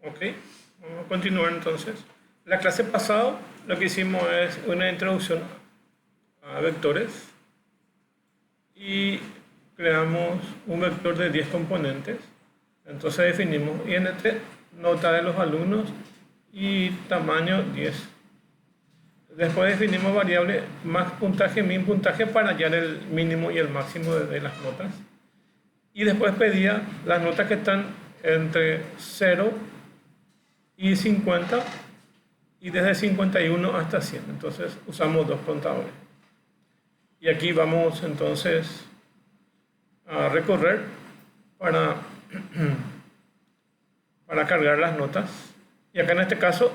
Ok, vamos a continuar entonces. La clase pasada lo que hicimos es una introducción a vectores y creamos un vector de 10 componentes. Entonces definimos int, nota de los alumnos y tamaño 10. Después definimos variables max puntaje, min puntaje para hallar el mínimo y el máximo de las notas. Y después pedía las notas que están entre 0 y 50 y desde 51 hasta 100. Entonces usamos dos contadores. Y aquí vamos entonces a recorrer para, para cargar las notas. Y acá en este caso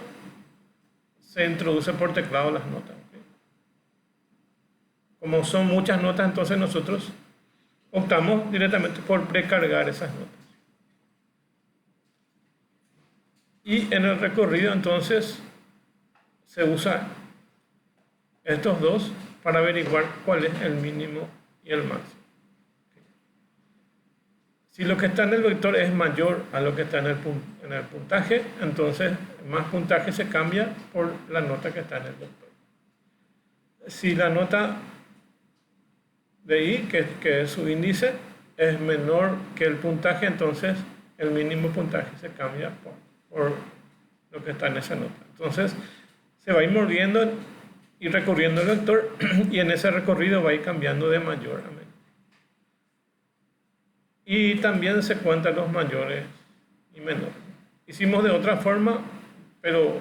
se introduce por teclado las notas. ¿Okay? Como son muchas notas, entonces nosotros optamos directamente por precargar esas notas. Y en el recorrido entonces se usa estos dos para averiguar cuál es el mínimo y el máximo. Si lo que está en el vector es mayor a lo que está en el puntaje, entonces más puntaje se cambia por la nota que está en el vector. Si la nota de i, que es su índice, es menor que el puntaje, entonces el mínimo puntaje se cambia por lo que está en esa nota. Entonces se va a ir moviendo y recorriendo el vector y en ese recorrido va a ir cambiando de mayor a menor. Y también se cuentan los mayores y menores. Hicimos de otra forma, pero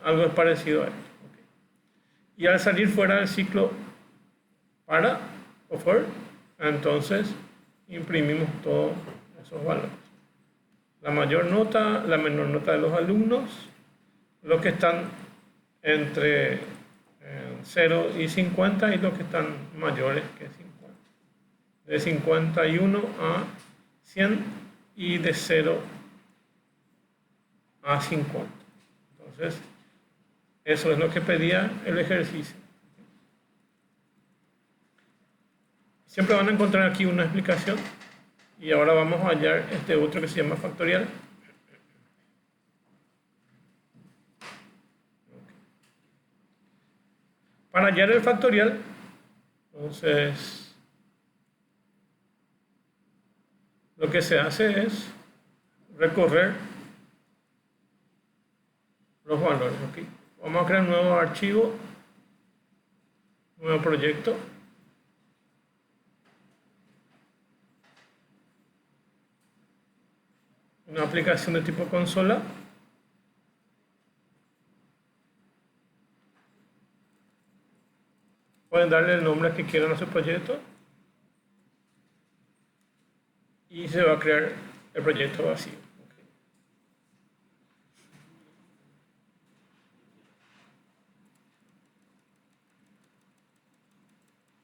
algo es parecido a esto. Okay. Y al salir fuera del ciclo para o for, entonces imprimimos todos esos valores. La mayor nota, la menor nota de los alumnos, los que están entre 0 y 50 y los que están mayores que 50. De 51 a 100 y de 0 a 50. Entonces, eso es lo que pedía el ejercicio. Siempre van a encontrar aquí una explicación y ahora vamos a hallar este otro que se llama factorial. Para hallar el factorial, entonces lo que se hace es recorrer los valores. ¿Okay? Vamos a crear un nuevo archivo, nuevo proyecto. Una aplicación de tipo consola. Pueden darle el nombre que quieran a su proyecto. Y se va a crear el proyecto vacío. Okay.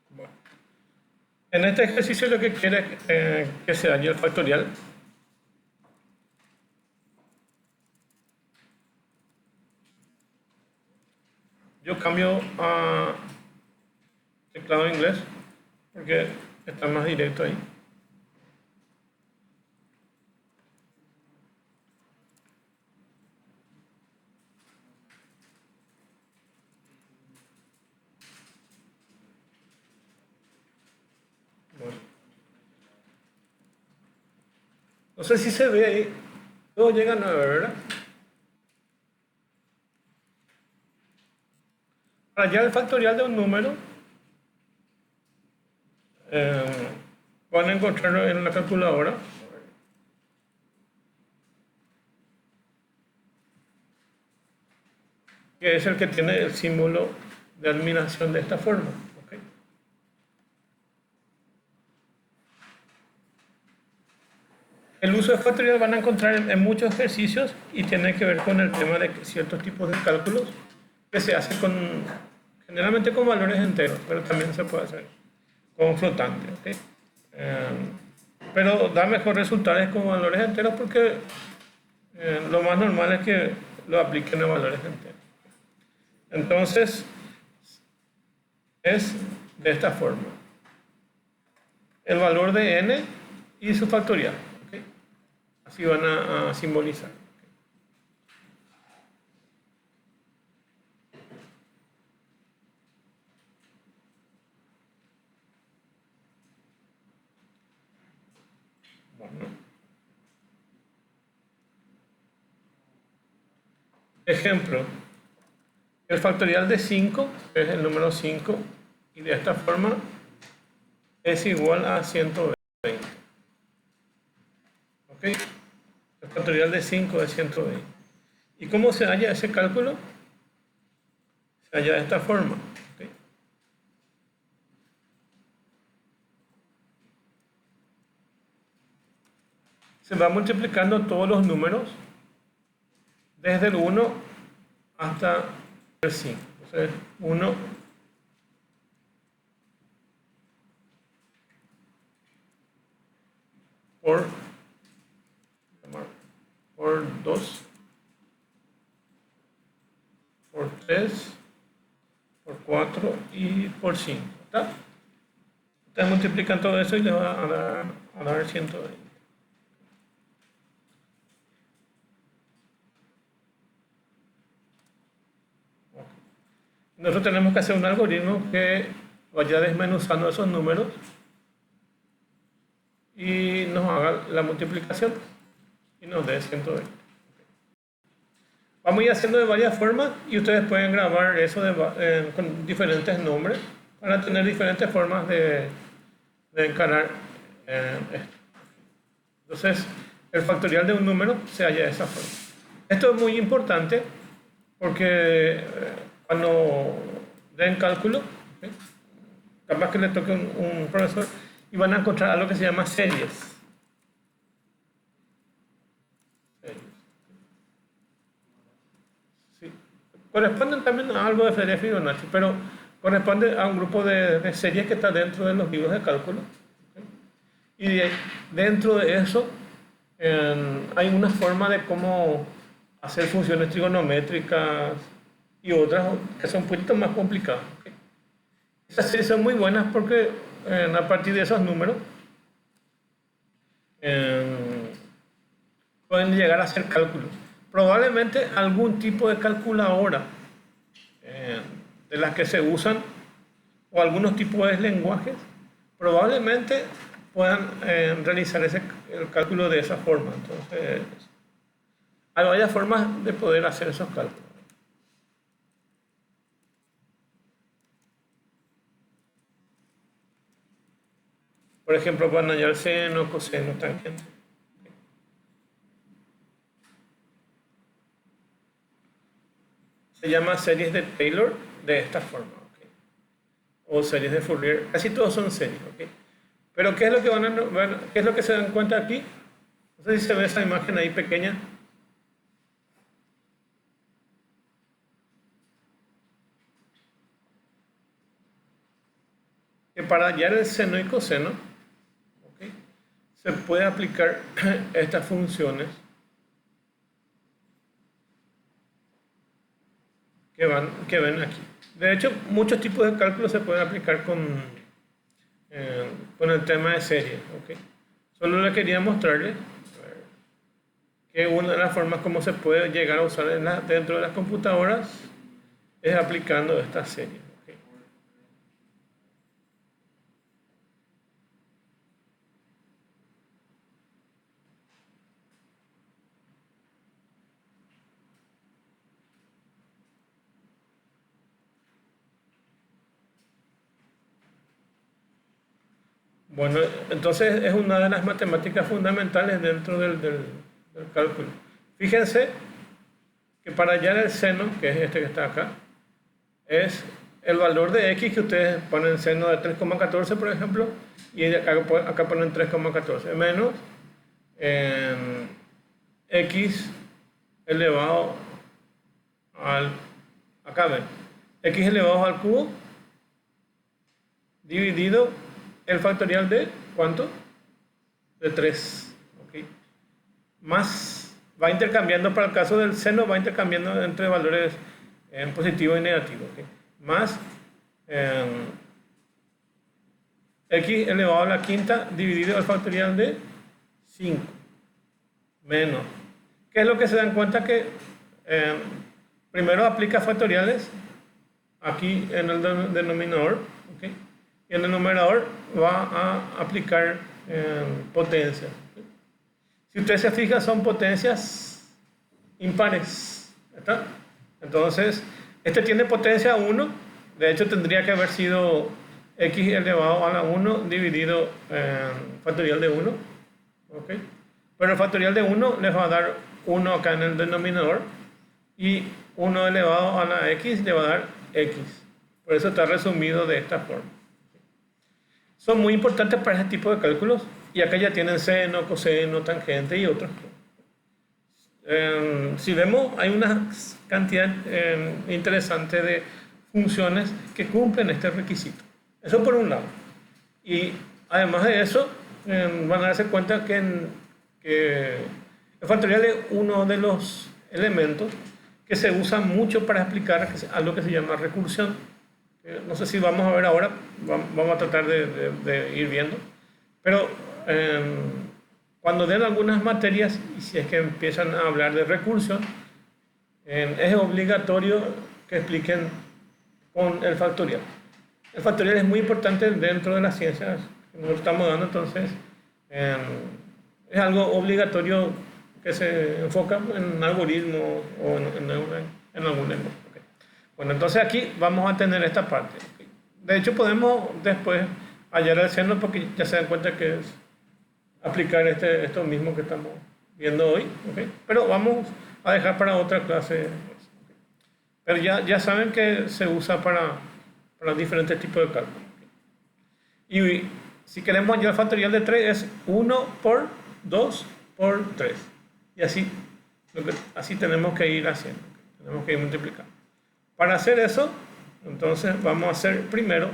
Bueno. En este ejercicio lo que quiere es que se halle el factorial. Yo cambio a teclado inglés porque está más directo ahí. Bueno. No sé si se ve ahí. Todo llega a 9, ¿verdad? Para hallar el factorial de un número, van a encontrarlo en la calculadora. Que es el que tiene el símbolo de eliminación de esta forma. ¿Okay? El uso de factorial van a encontrar en muchos ejercicios y tiene que ver con el tema de ciertos tipos de cálculos que se hace generalmente con valores enteros, pero también se puede hacer con flotantes. ¿Okay? Pero da mejor resultados con valores enteros porque lo más normal es que lo apliquen a valores enteros. Entonces, es de esta forma. El valor de n y su factorial. ¿Okay? Así van a simbolizar. ¿Okay? Bueno, ejemplo, el factorial de 5 es el número 5 y de esta forma es igual a 120. ¿Ok? El factorial de 5 es 120. ¿Y cómo se halla ese cálculo? Se halla de esta forma. ¿Ok? Se va multiplicando todos los números desde el 1 hasta el 5. Entonces, 1 por 2, por 3, por 4 y por 5. ¿Está? Ustedes multiplican todo eso y le va a dar 120. Nosotros tenemos que hacer un algoritmo que vaya desmenuzando esos números y nos haga la multiplicación y nos dé 120. Vamos a ir haciendo de varias formas y ustedes pueden grabar eso con diferentes nombres para tener diferentes formas de encarar esto. Entonces, el factorial de un número se halla de esa forma. Esto es muy importante porque cuando den cálculo, ¿okay? Capaz que le toque un profesor y van a encontrar algo que se llama series. Sí. Corresponden también a algo de serie Fibonacci, pero corresponde a un grupo de series que está dentro de los libros de cálculo. ¿Okay? Y dentro de eso hay una forma de cómo hacer funciones trigonométricas y otras que son un poquito más complicadas. ¿Okay? Estas series son muy buenas porque a partir de esos números pueden llegar a hacer cálculos. Probablemente algún tipo de calculadora de las que se usan o algunos tipos de lenguajes probablemente puedan realizar el cálculo de esa forma. Entonces, hay varias formas de poder hacer esos cálculos. Por ejemplo, van a hallar seno, coseno, tangente. Se llama series de Taylor de esta forma. ¿Okay? O series de Fourier. Casi todos son series. ¿Okay? Pero ¿qué es lo que van a ver? ¿Qué es lo que se dan cuenta aquí? No sé si se ve esa imagen ahí pequeña. Que para hallar el seno y coseno, ¿okay? Se puede aplicar estas funciones que ven aquí. De hecho, muchos tipos de cálculos se pueden aplicar con el tema de serie. ¿Okay? Solo le quería mostrarle que una de las formas como se puede llegar a usar dentro de las computadoras es aplicando esta serie. ¿Okay? Bueno, entonces es una de las matemáticas fundamentales dentro del cálculo. Fíjense que para hallar el seno, que es este que está acá, es el valor de x que ustedes ponen seno de 3,14 por ejemplo, y acá ponen 3,14 menos x elevado acá ven, x elevado al cubo dividido el factorial de ¿cuánto? De 3. ¿Okay? Más va intercambiando, para el caso del seno, va intercambiando entre valores positivo y negativo. ¿Okay? Más x elevado a la quinta dividido el factorial de 5 menos. ¿Qué es lo que se dan cuenta? Que primero aplica factoriales aquí en el denominador, ¿okay? Y en el numerador va a aplicar potencia. ¿Okay? Si usted se fija, son potencias impares. ¿Está? Entonces, este tiene potencia 1. De hecho, tendría que haber sido x elevado a la 1 dividido en factorial de 1. ¿Ok? Pero el factorial de 1 les va a dar 1 acá en el denominador. Y 1 elevado a la x le va a dar x. Por eso está resumido de esta forma. Son muy importantes para este tipo de cálculos. Y acá ya tienen seno, coseno, tangente y otros. Si vemos, hay una cantidad interesante de funciones que cumplen este requisito. Eso por un lado. Y además de eso, van a darse cuenta que el factorial es uno de los elementos que se usa mucho para explicar algo que se llama recursión. No sé si vamos a ver ahora, vamos a tratar de ir viendo. Pero cuando den algunas materias, y si es que empiezan a hablar de recursión, es obligatorio que expliquen con el factorial. El factorial es muy importante dentro de las ciencias que nosotros estamos dando, entonces es algo obligatorio que se enfoca en algoritmos o en algún lenguaje. Okay. Bueno, entonces aquí vamos a tener esta parte. Okay. De hecho, podemos después hallar el seno porque ya se dan cuenta que es aplicar esto mismo que estamos viendo hoy. Okay. Pero vamos a dejar para otra clase. Okay. Pero ya saben que se usa para diferentes tipos de cálculos. Okay. Y si queremos hallar el factorial de 3 es 1 por 2 por 3. Y así tenemos que ir haciendo. Tenemos que ir multiplicando. Para hacer eso, entonces vamos a hacer primero,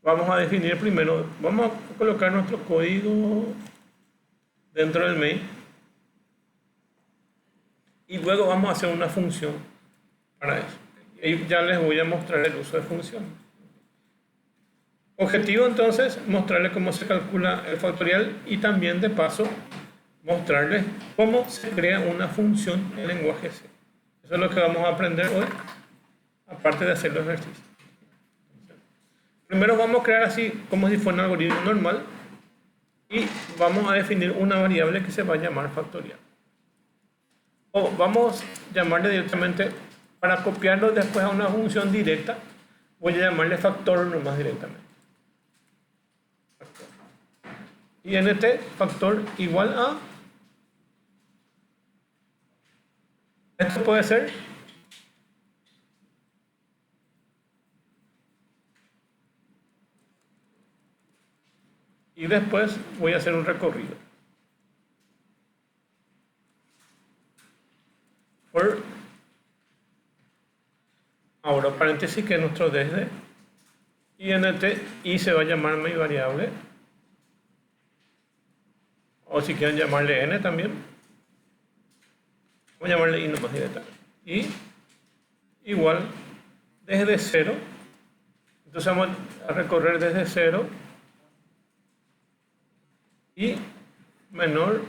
vamos a definir primero, vamos a colocar nuestro código dentro del main. Y luego vamos a hacer una función para eso. Y ya les voy a mostrar el uso de funciones. Objetivo entonces, mostrarles cómo se calcula el factorial y también de paso mostrarles cómo se crea una función en lenguaje C. Eso es lo que vamos a aprender hoy, aparte de hacer los ejercicios. Primero vamos a crear así como si fuera un algoritmo normal y vamos a definir una variable que se va a llamar factorial. O vamos a llamarle directamente, para copiarlo después a una función directa, voy a llamarle factor nomás directamente. Int factor igual a, esto puede ser y después voy a hacer un recorrido por ahora paréntesis que es nuestro desde int y se va a llamar mi variable. O si quieren llamarle n también. Voy a llamarle i nomás directamente. Y igual desde 0. Entonces vamos a recorrer desde 0 y menor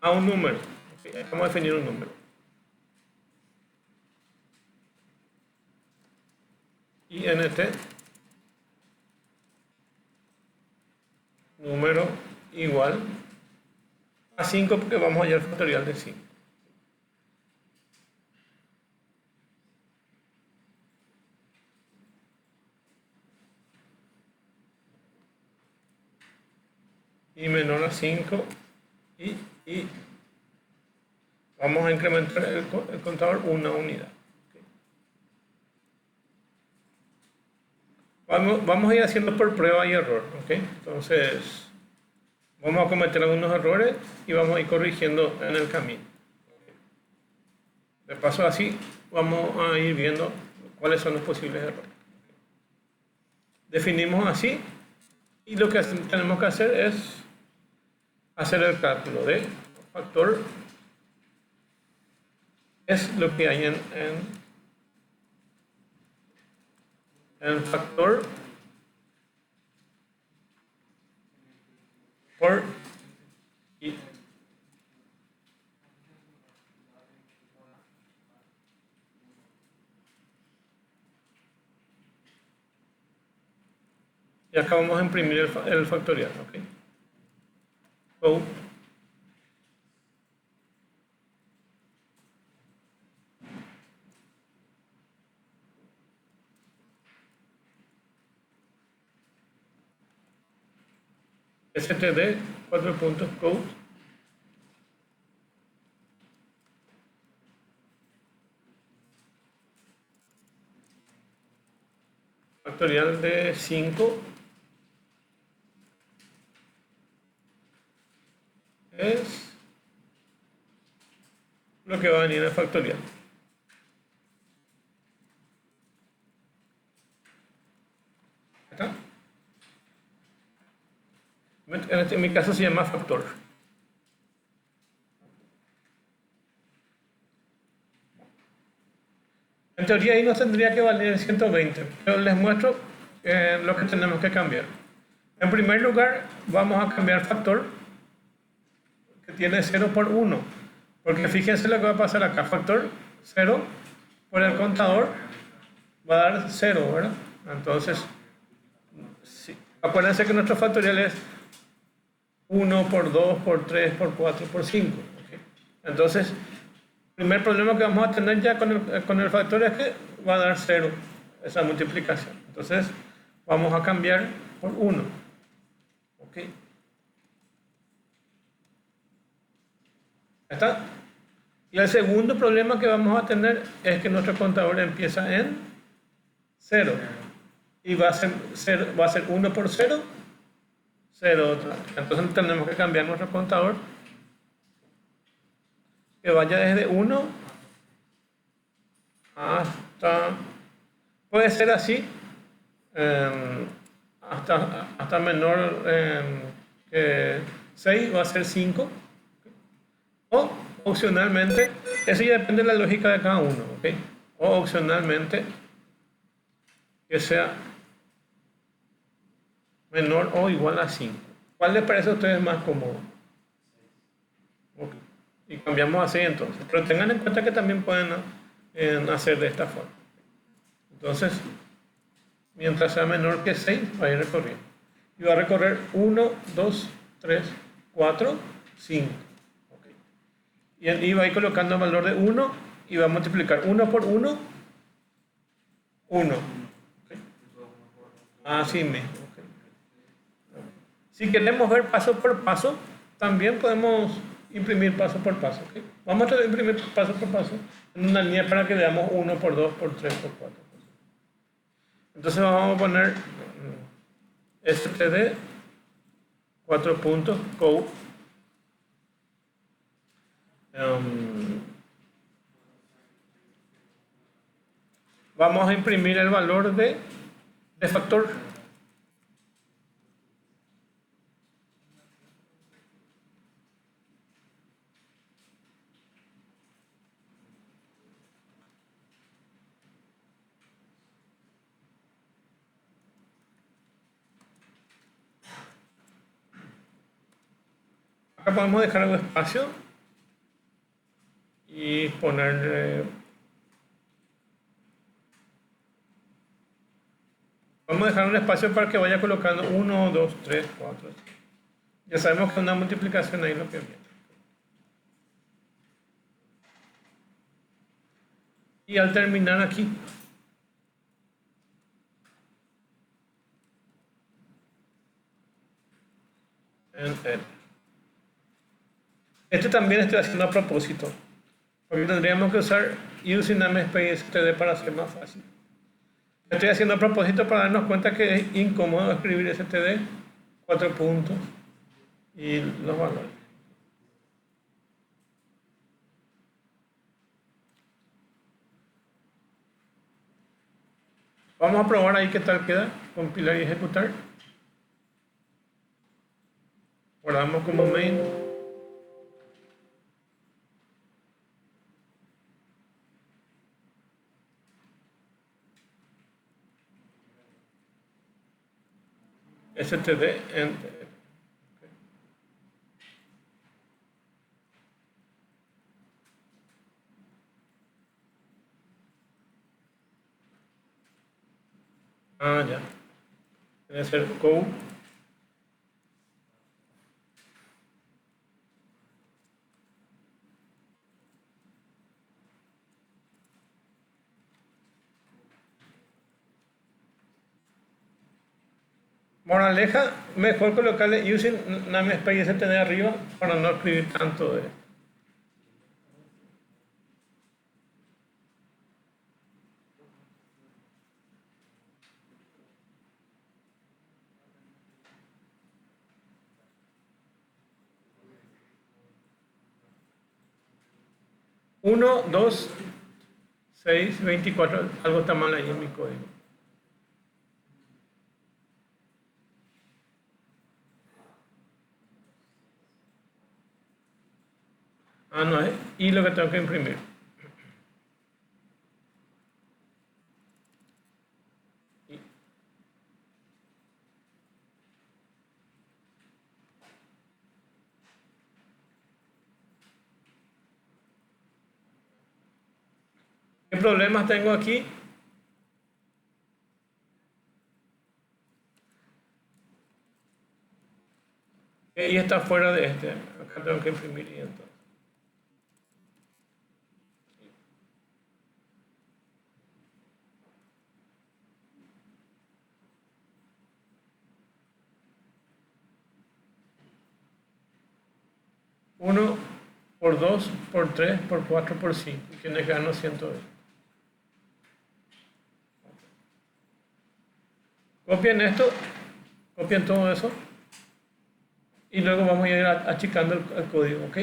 a un número. Okay, vamos a definir un número. Int número igual a 5 porque vamos a hallar el factorial de 5. Y menor a 5 y vamos a incrementar el contador una unidad. Vamos a ir haciendo por prueba y error, ¿ok? Entonces, vamos a cometer algunos errores y vamos a ir corrigiendo en el camino. De paso así, vamos a ir viendo cuáles son los posibles errores. Definimos así y lo que tenemos que hacer es hacer el cálculo de factor. Es lo que hay en factor por i. Y acá vamos a imprimir el factorial, ¿ok? So, std 4 puntos code factorial de 5 es lo que va a venir en el factorial. ¿Está? En mi caso se llama factor. En teoría ahí nos tendría que valer 120, pero les muestro lo que tenemos que cambiar. En primer lugar, vamos a cambiar factor que tiene 0 por 1, porque fíjense lo que va a pasar acá. Factor 0 por el contador va a dar 0, ¿verdad? Entonces, sí. Acuérdense que nuestro factorial es 1 por 2 por 3 por 4 por 5. ¿Okay? Entonces, el primer problema que vamos a tener ya con el factor es que va a dar 0 esa multiplicación. Entonces, vamos a cambiar por 1. ¿Ok? ¿Está? Y el segundo problema que vamos a tener es que nuestro contador empieza en 0. Y va a ser 1 por 0, 0 otra vez. Entonces tenemos que cambiar nuestro contador que vaya desde 1 hasta, puede ser así, hasta menor que 6 va a ser 5, o opcionalmente, eso ya depende de la lógica de cada uno, ¿ok? O opcionalmente que sea menor o igual a 5. ¿Cuál les parece a ustedes más cómodo? Okay. Y cambiamos así entonces. Pero tengan en cuenta que también pueden hacer de esta forma. Entonces, mientras sea menor que 6, va a ir recorriendo. Y va a recorrer 1, 2, 3, 4, 5. Okay. Y va a ir colocando el valor de 1 y va a multiplicar 1 por 1, 1. Okay. Así mismo. Okay. Si queremos ver paso por paso, también podemos imprimir paso por paso. ¿Okay? Vamos a imprimir paso por paso en una línea para que veamos 1 por 2 por 3 por 4. Entonces vamos a poner std 4 puntos code vamos a imprimir el valor de factor. Acá podemos dejar algo de espacio y ponerle. Vamos a dejar un espacio para que vaya colocando 1, 2, 3, 4. Ya sabemos que una multiplicación ahí lo que viene. Y al terminar aquí, este también estoy haciendo a propósito, porque tendríamos que usar using namespace std para hacer más fácil. Estoy haciendo a propósito para darnos cuenta que es incómodo escribir std 4 puntos y los valores. Vamos a probar ahí qué tal queda, compilar y ejecutar. Guardamos como main. std enter. Ya. Debe ser go. Moraleja, mejor colocarle using namespace std arriba para no escribir tanto de. Uno, 2, 6, 24, algo está mal ahí en mi código. Ah, no es. Y lo que tengo que imprimir. ¿Qué problemas tengo aquí? Y está fuera de este. Acá tengo que imprimir y entonces. Uno por 2, por 3, por 4, por 5. Tienes que ganar 120. Copien esto, copien todo eso. Y luego vamos a ir achicando el código, ¿ok?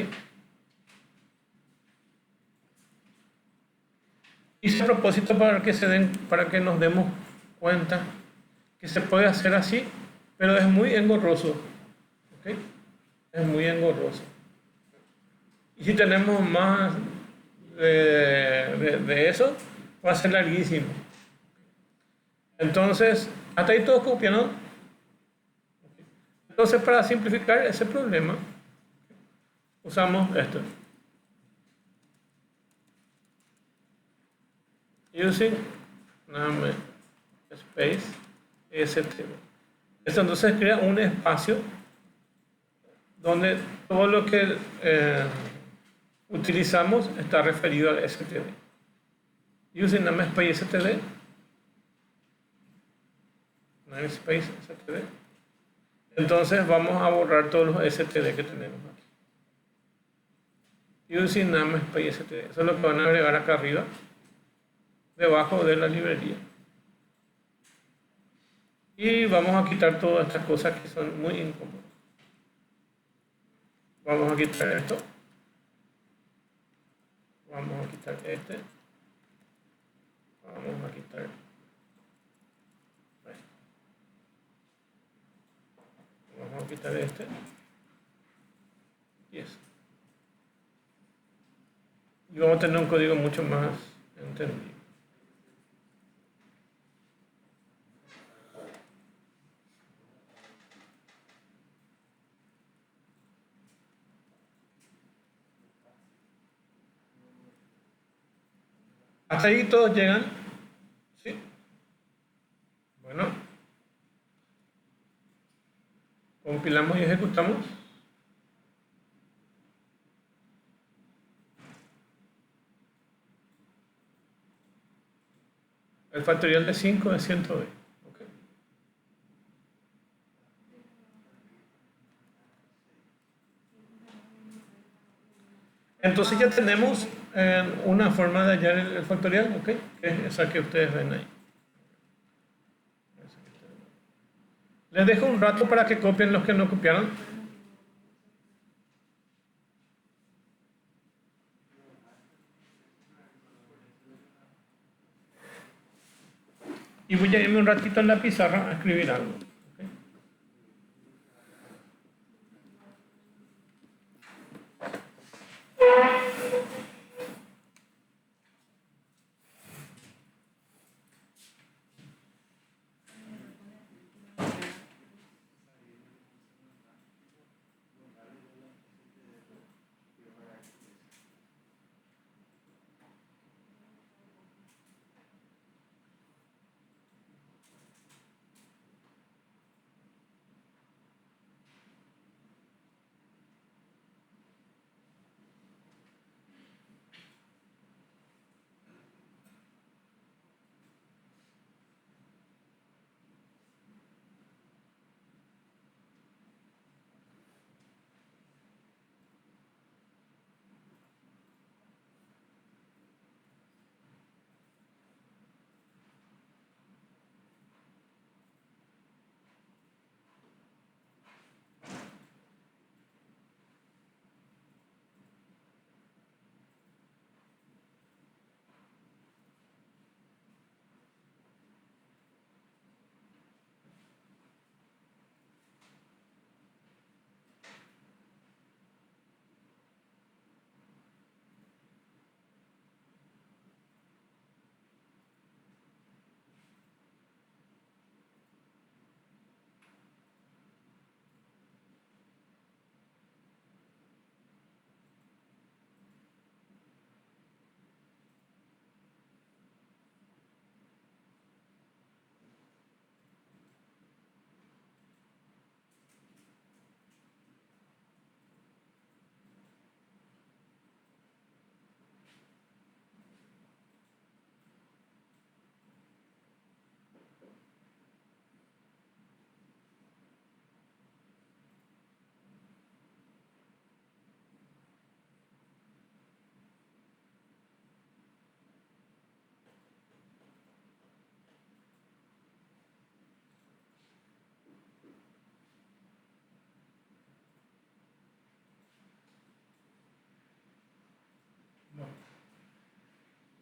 Hice a propósito para que nos demos cuenta que se puede hacer así, pero es muy engorroso, ¿ok? Es muy engorroso. Y si tenemos más de eso, va a ser larguísimo. Entonces, hasta ahí todo copia, ¿no? Entonces, para simplificar ese problema, usamos esto. Using namespace std. Esto entonces crea un espacio donde todo lo que utilizamos está referido al std. Using namespace std. Namespace std. Entonces vamos a borrar todos los std que tenemos aquí. Using namespace std. Eso es lo que van a agregar acá arriba, debajo de la librería. Y vamos a quitar todas estas cosas que son muy incómodas. Vamos a quitar esto. Vamos a quitar este. Vamos a quitar esto. Vamos a quitar este. Y eso. Y vamos a tener un código mucho más entendido. ¿Hasta ahí todos llegan? ¿Sí? Bueno. Compilamos y ejecutamos. El factorial de 5 es 120. Okay. Entonces ya tenemos una forma de hallar el factorial, ¿ok? Que es esa que ustedes ven ahí. Les dejo un rato para que copien los que no copiaron. Y voy a irme un ratito en la pizarra a escribir algo. ¿Okay?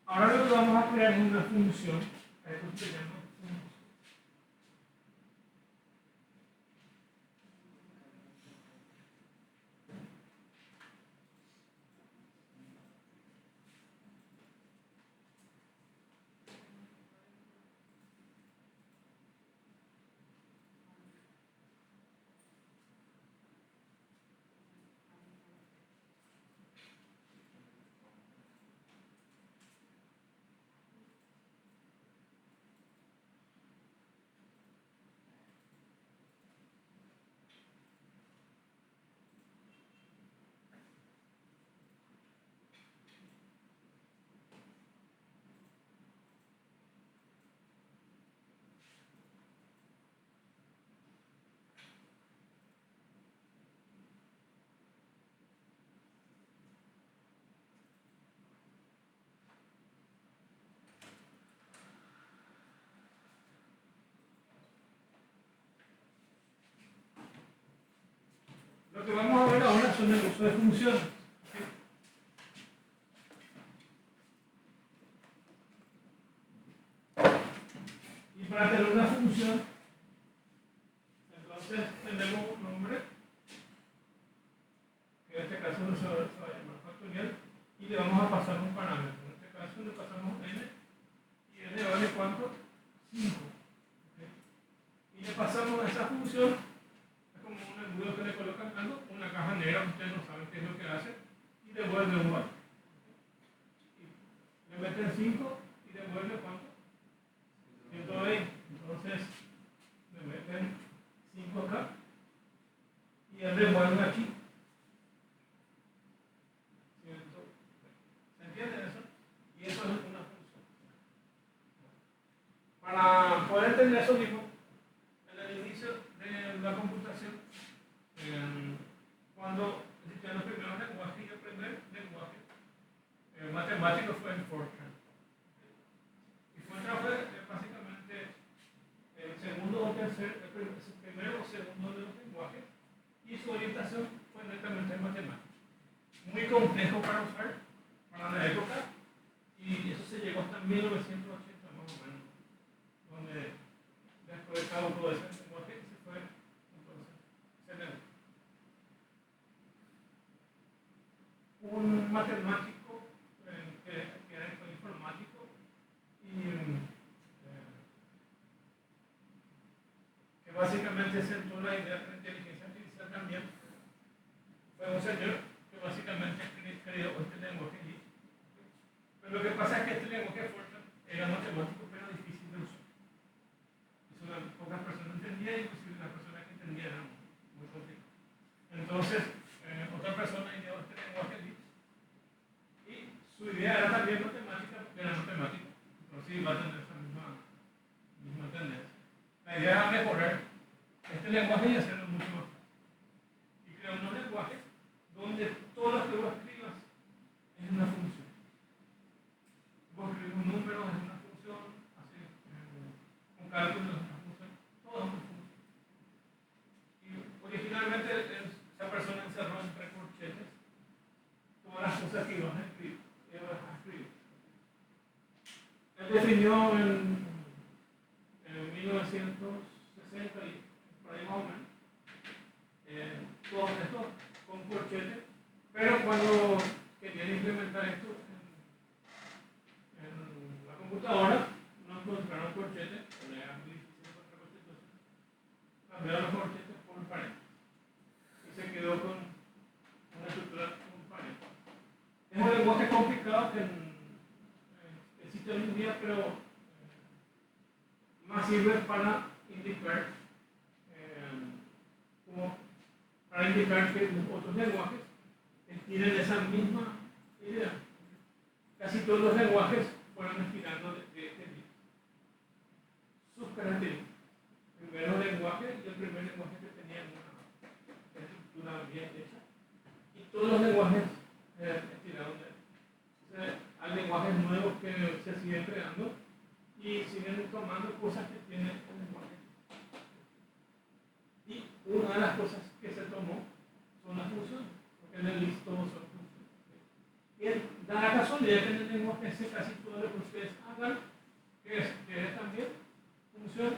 Ahora lo que vamos a crear es una función. A eso se llama función. Lo que vamos a ver ahora son el uso de funciones. Y para tener una función, entonces tenemos un nombre, que en este caso no se va a llamar factorial, y le vamos a pasar un parámetro. En este caso le pasamos n, y n vale ¿cuánto? 5. ¿Okay? Y le pasamos a esa función, es como un embudo que le colocan algo, una caja negra, ustedes no saben qué es lo que hace, y devuelve un valor. Y le meten 5 y devuelve ¿cuánto? 120. Entonces le meten 5 acá y él devuelve aquí 120. ¿Se entiende eso? Y eso es una función. Para poder entender eso mismo, en el inicio de la computación, cuando existían los primeros lenguajes y el primer lenguaje matemático fue el Fortran. Y Fortran fue básicamente el segundo o tercer, el primero o segundo de los lenguajes, y su orientación fue netamente matemática. Muy complejo para usar para la época, y eso se llegó hasta 1980 más o menos, donde después de cálculo de ese lenguaje se fue entonces ese lenguaje. Un matemático que era informático y que básicamente sentó la idea de la inteligencia artificial también, fue un señor que básicamente creó este lenguaje. Pero lo que pasa es que este lenguaje Fortran era matemático, pero difícil de usar. Eso pocas personas entendían, inclusive las personas que entendían eran muy complicadas. Entonces, otra persona ideó este lenguaje y su idea era también matemática, porque era matemático. Entonces iba a tener esa misma tendencia. La idea era mejorar este lenguaje y hacerlo mucho más fácil. Y crear unos lenguajes donde todo lo que vos escribas es una función. Vos escribís un número, es una función, así, un cálculo es una función, todo es una función. Y originalmente esa persona encerró entre corchetes todas las cosas que ibas a escribir. Él definió en 1960 y por ahí más o menos todo esto con corchetes, pero cuando querían implementar esto en la computadora, no encontraron corchetes, era muy difícil encontrar corchetes, cambiaron los corchetes por pared y se quedó con una estructura con pared. Es un lenguaje complicado que existe hoy en día, pero más sirve para indicar que los otros lenguajes tienen esa misma idea. Casi todos los lenguajes fueron inspirando de este tipo. Sus características. El primer lenguaje y el primer lenguaje que tenía una estructura bien hecha. Y todos los lenguajes estiraron de él. O sea, hay lenguajes nuevos que se siguen creando y siguen tomando cosas que tiene el lenguaje. Y una de las cosas que se tomó son las funciones, porque en el list todos son funciones. Y da la casualidad que en el lenguaje C casi todo lo que ustedes hagan, que es también función.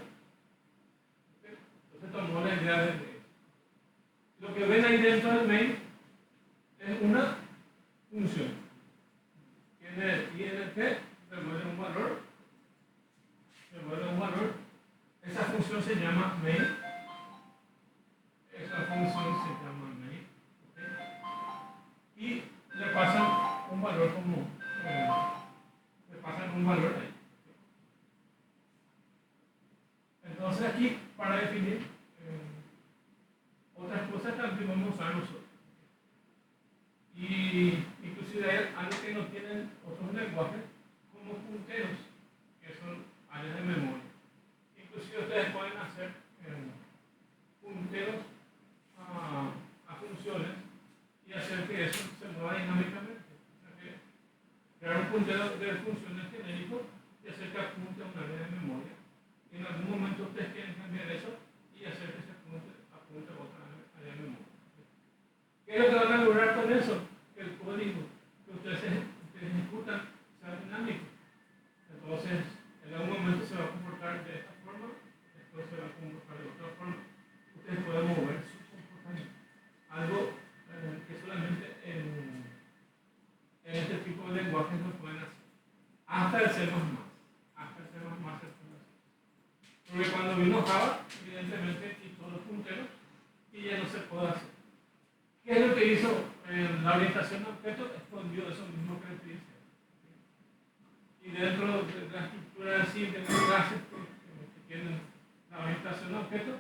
Entonces tomó la idea de lo que ven ahí dentro del main es una función. Y en el que devuelve un valor. Esa función se llama main. ¿Okay? Y le pasan un valor ahí. Entonces aquí, para definir otras cosas también vamos a usar nosotros. Y inclusive hay algo que no tienen otros lenguajes, como punteros, que son áreas de memoria. Inclusive ustedes pueden hacer punteros a funciones y hacer que eso se mueva dinámicamente. O sea que crear un puntero de funciones genérico y hacer que apunte a un área de memoria. Y en algún momento ustedes quieren cambiar eso y hacer que se apunte a otra área de memoria. ¿Qué es lo que van a lograr con eso? Que el código que ustedes ejecutan sea dinámico. Entonces, en algún momento se va a comportar de esta forma, después se va a comportar de otra forma. Ustedes pueden mover su comportamiento. Algo que solamente en este tipo de lenguajes lo pueden hacer. Hasta el C++. Porque cuando vino Java, evidentemente quitó los punteros y ya no se puede hacer. ¿Qué es lo que hizo la orientación a objetos? Escondió eso mismo que les dice. Y dentro de la estructura así de las clases que tienen la orientación a objetos,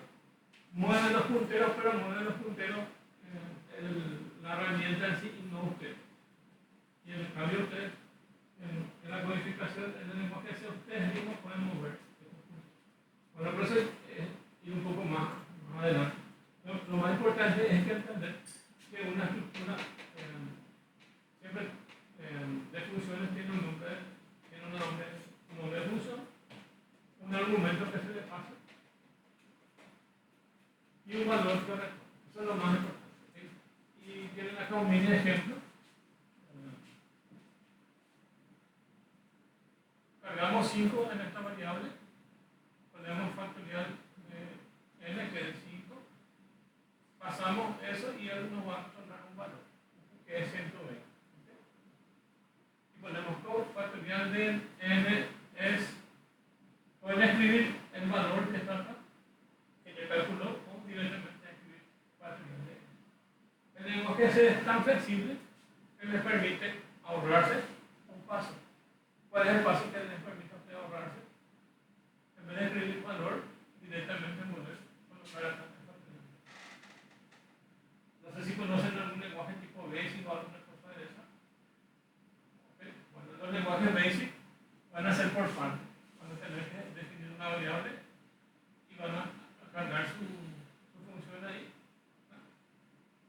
mueven los punteros, pero mueven los punteros la herramienta en sí y no ustedes. Y en el cambio ustedes, en la codificación, en el lenguaje C, ustedes mismos pueden mover. Bueno, por eso ir un poco más adelante. Lo más importante es que entender que una estructura siempre de funciones tiene un nombre de función, un argumento que se le pasa y un valor que retorna. Eso es lo más importante. ¿Sí? Y tienen acá un mini ejemplo. Cargamos 5 en esta variable. Ponemos factorial de n, que es 5. Pasamos eso y él nos va a retornar un valor, que es 120. ¿Okay? Y ponemos factorial de n es, pueden escribir el valor que está acá, que ya calculó, o directamente escribir factorial de n. El lenguaje C es tan flexible que les permite ahorrarse un paso. ¿Cuál es el paso que les permite a usted ahorrarse? En vez de escribir valor, directamente colocar acá. No sé si conocen algún lenguaje tipo BASIC o alguna cosa de esa. ¿Okay? Bueno, los lenguajes BASIC van a ser por parte. Van a tener que definir una variable y van a cargar su función ahí.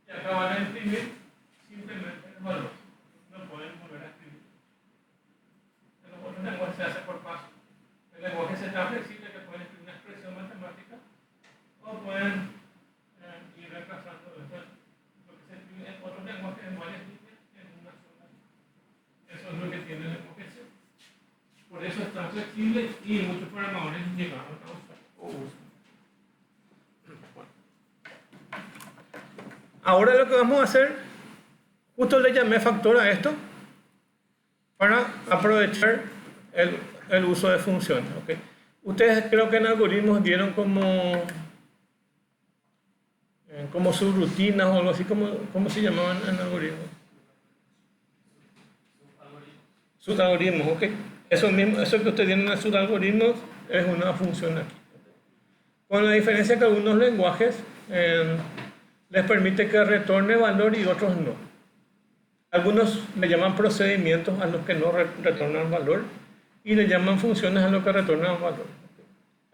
Y acá van a imprimir simplemente el valor. No pueden volver a escribir. En los otros lenguajes se hace por paso. El lenguaje C es tan flexible que pueden escribir una expresión matemática o pueden ir reemplazando lo que se escribe en otros lenguajes en varias líneas en una sola línea. Eso es lo que tiene el lenguaje C. Por eso es tan flexible y muchos programadores llegaron a usar o usan. Ahora lo que vamos a hacer, justo le llamé factor a esto para aprovechar el uso de funciones. ¿Okay? Ustedes creo que en algoritmos dieron como subrutinas o algo así, ¿cómo se llamaban en algoritmos? Subalgoritmos, ok. Eso que ustedes tienen en subalgoritmos es una función aquí. Con la diferencia que algunos lenguajes les permite que retorne valor y otros no. Algunos le llaman procedimientos a los que no retornan valor y le llaman funciones a los que retornan valor.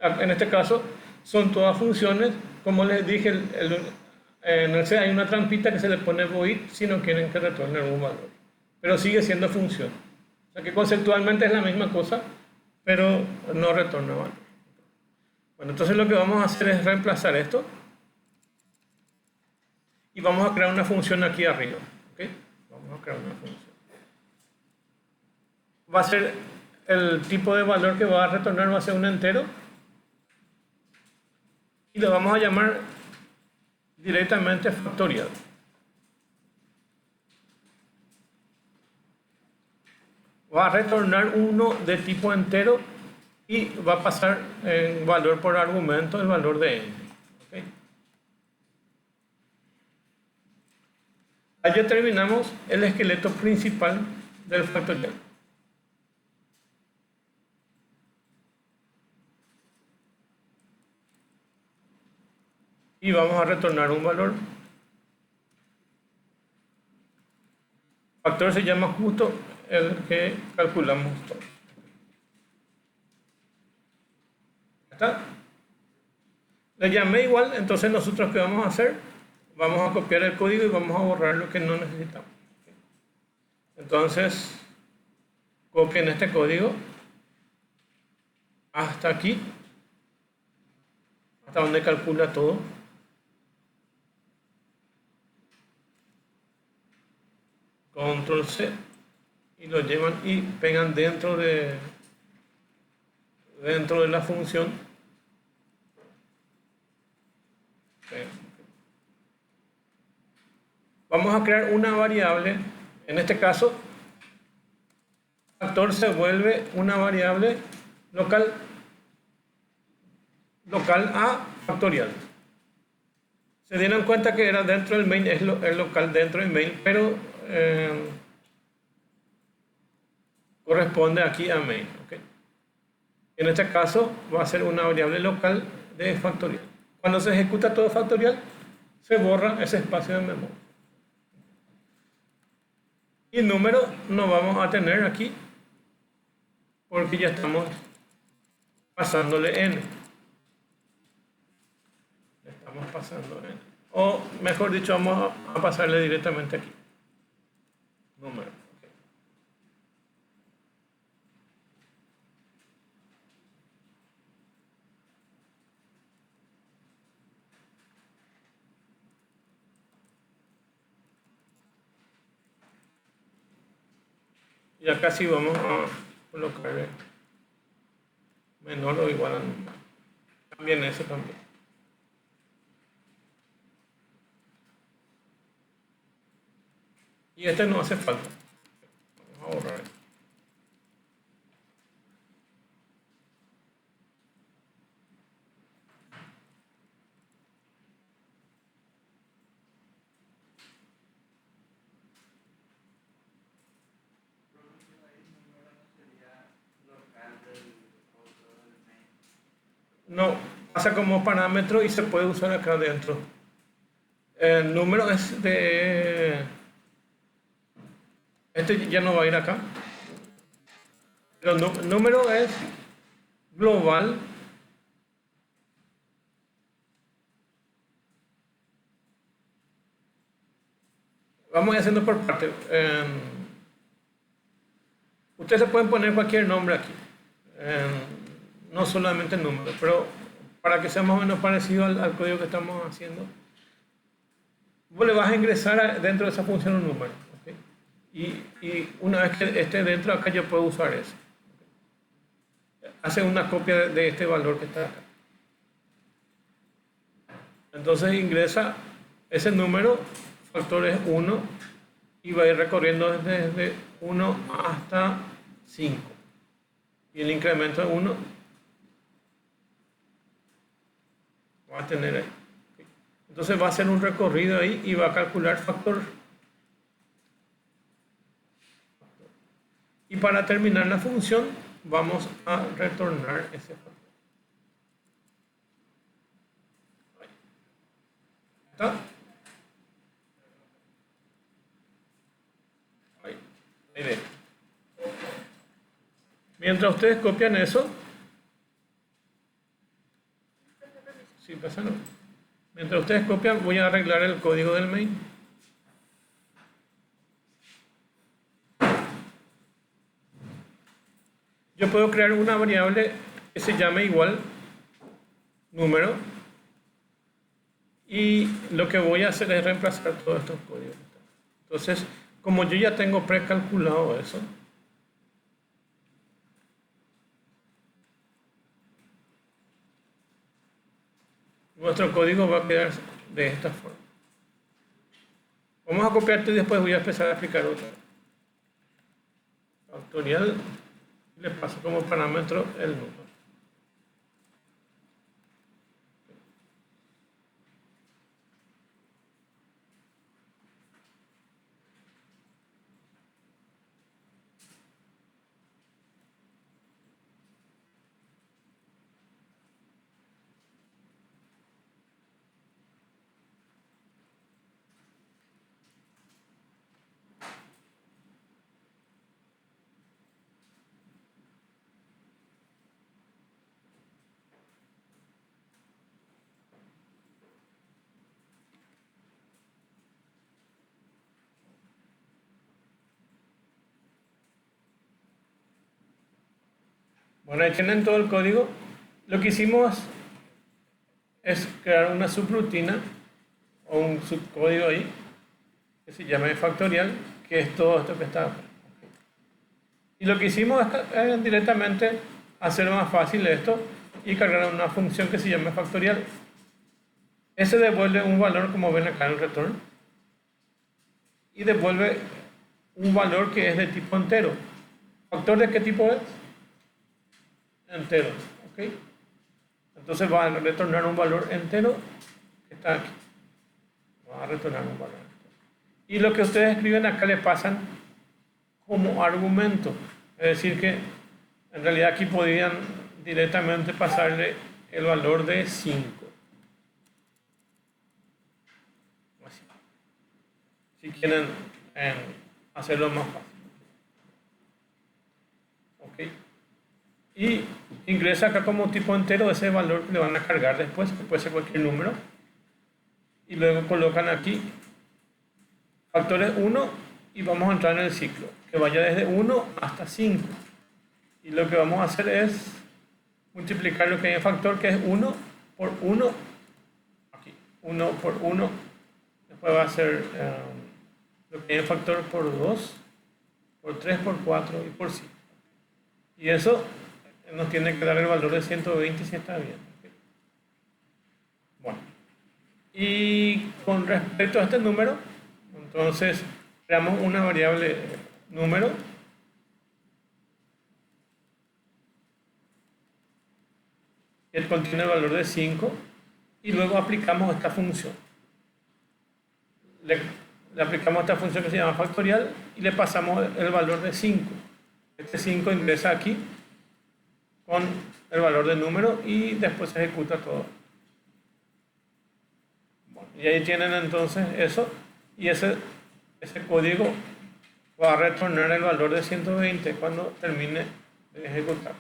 En este caso son todas funciones, como les dije, en el C hay una trampita que se le pone void si no quieren que retorne algún valor, pero sigue siendo función. O sea que conceptualmente es la misma cosa, pero no retorna valor. Bueno, entonces lo que vamos a hacer es reemplazar esto y vamos a crear una función aquí arriba. ¿Okay? Vamos a crear una función. va a ser el tipo de valor que va a retornar, va a ser un entero. Y lo vamos a llamar directamente factorial. Va a retornar uno de tipo entero y va a pasar en valor por argumento el valor de n. ¿Okay? Ahí ya terminamos el esqueleto principal del factorial. Y vamos a retornar un valor. Factor se llama justo el que calculamos todos. ¿Está? Le llamé igual, entonces nosotros ¿qué vamos a hacer? Vamos a copiar el código y vamos a borrar lo que no necesitamos. Entonces, copien este código hasta aquí, hasta donde calcula todo. Control C y lo llevan y pegan dentro de la función. Vamos a crear una variable, en este caso factor se vuelve una variable local a factorial. Se dieron cuenta que era dentro del main, es local dentro del main, pero corresponde aquí a main. ¿Okay? En este caso va a ser una variable local de factorial. Cuando se ejecuta todo factorial, se borra ese espacio de memoria. Y el número no vamos a tener aquí porque ya estamos pasándole n. Estamos pasando n. O mejor dicho, vamos a pasarle directamente aquí. Número. Okay. Y acá sí vamos a colocar menor o igual a número. También eso también. Y este no hace falta. Vamos a borrar. No, pasa como parámetro y se puede usar acá adentro. El número es de... Este ya no va a ir acá. El número es global. Vamos a ir haciendo por parte. Ustedes se pueden poner cualquier nombre aquí. No solamente el número, pero para que sea más o menos parecido al código que estamos haciendo, vos le vas a ingresar dentro de esa función un número. ¿Okay? Y una vez que esté dentro, acá yo puedo usar eso. ¿Okay? Hace una copia de este valor que está acá. Entonces ingresa ese número, factor es 1, y va a ir recorriendo desde 1 hasta 5. Y el incremento de 1 va a tener ahí. ¿Okay? Entonces va a hacer un recorrido ahí y va a calcular factor. Y para terminar la función, vamos a retornar ese factor. Ahí está. Ahí ven. Mientras ustedes copian eso, sí, pasa no. Mientras ustedes copian, voy a arreglar el código del main. Yo puedo crear una variable que se llame igual número y lo que voy a hacer es reemplazar todos estos códigos. Entonces, como yo ya tengo precalculado eso, nuestro código va a quedar de esta forma. Vamos a copiarte y después voy a empezar a explicar otra. Factorial, le paso como parámetro el número. Bueno, ahí tienen todo el código. Lo que hicimos es crear una subrutina o un subcódigo ahí que se llama factorial, que es todo esto que está acá. Y lo que hicimos es directamente hacer más fácil esto y cargar una función que se llama factorial. Ese devuelve un valor, como ven acá en el return, y devuelve un valor que es de tipo entero. ¿Factor de qué tipo es? Entero, ¿ok? Entonces va a retornar un valor entero que está aquí. Va a retornar un valor entero. Y lo que ustedes escriben acá le pasan como argumento. Es decir que en realidad aquí podrían directamente pasarle el valor de 5. Así. Si quieren hacerlo más fácil. ¿Ok? Y ingresa acá como tipo entero ese valor que le van a cargar después, que puede ser cualquier número. Y luego colocan aquí factores 1 y vamos a entrar en el ciclo, que vaya desde 1 hasta 5. Y lo que vamos a hacer es multiplicar lo que hay en factor, que es 1 por 1, aquí, 1 por 1. Después va a ser lo que hay en factor por 2, por 3, por 4 y por 5. Y eso nos tiene que dar el valor de 120 si está bien. Bueno, y con respecto a este número, entonces creamos una variable número que contiene el valor de 5 y luego aplicamos esta función. Le aplicamos esta función que se llama factorial y le pasamos el valor de 5. Este 5 ingresa aquí con el valor del número y después se ejecuta todo. Bueno, y ahí tienen entonces eso, y ese código va a retornar el valor de 120 cuando termine de ejecutarse.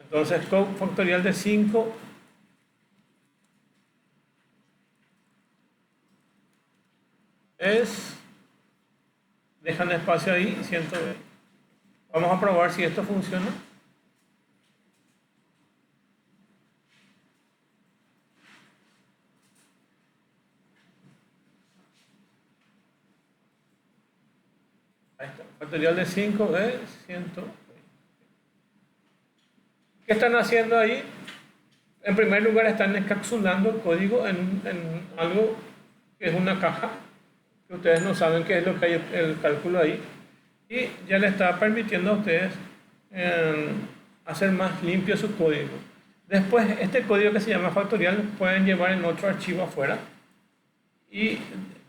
Entonces, factorial de 5 es, dejan espacio ahí, 120. Vamos a probar si esto funciona. Ahí está. Factorial de 5 es 120. ¿Qué están haciendo ahí? En primer lugar, están encapsulando el código en algo que es una caja, que ustedes no saben qué es lo que hay el cálculo ahí, y ya le está permitiendo a ustedes hacer más limpio su código. Después, este código que se llama factorial pueden llevar en otro archivo afuera y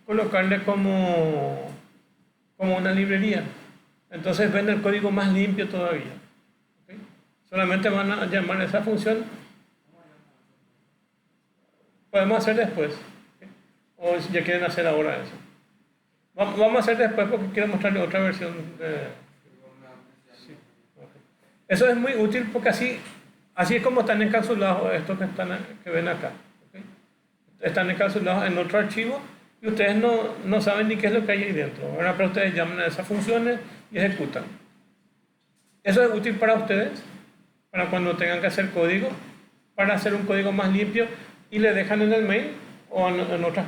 colocarle como una librería. Entonces ven el código más limpio todavía. ¿Okay? Solamente van a llamar esa función. Podemos hacer después. ¿Okay? O si ya quieren hacer ahora eso. Vamos a hacer después porque quiero mostrarles otra versión. Sí. Okay. Eso es muy útil porque así es como están encapsulados estos que ven acá. ¿Okay? Están encapsulados en otro archivo y ustedes no saben ni qué es lo que hay ahí dentro. Ahora, pero ustedes llaman a esas funciones y ejecutan. Eso es útil para ustedes, para cuando tengan que hacer código, para hacer un código más limpio y le dejan en el mail o en otras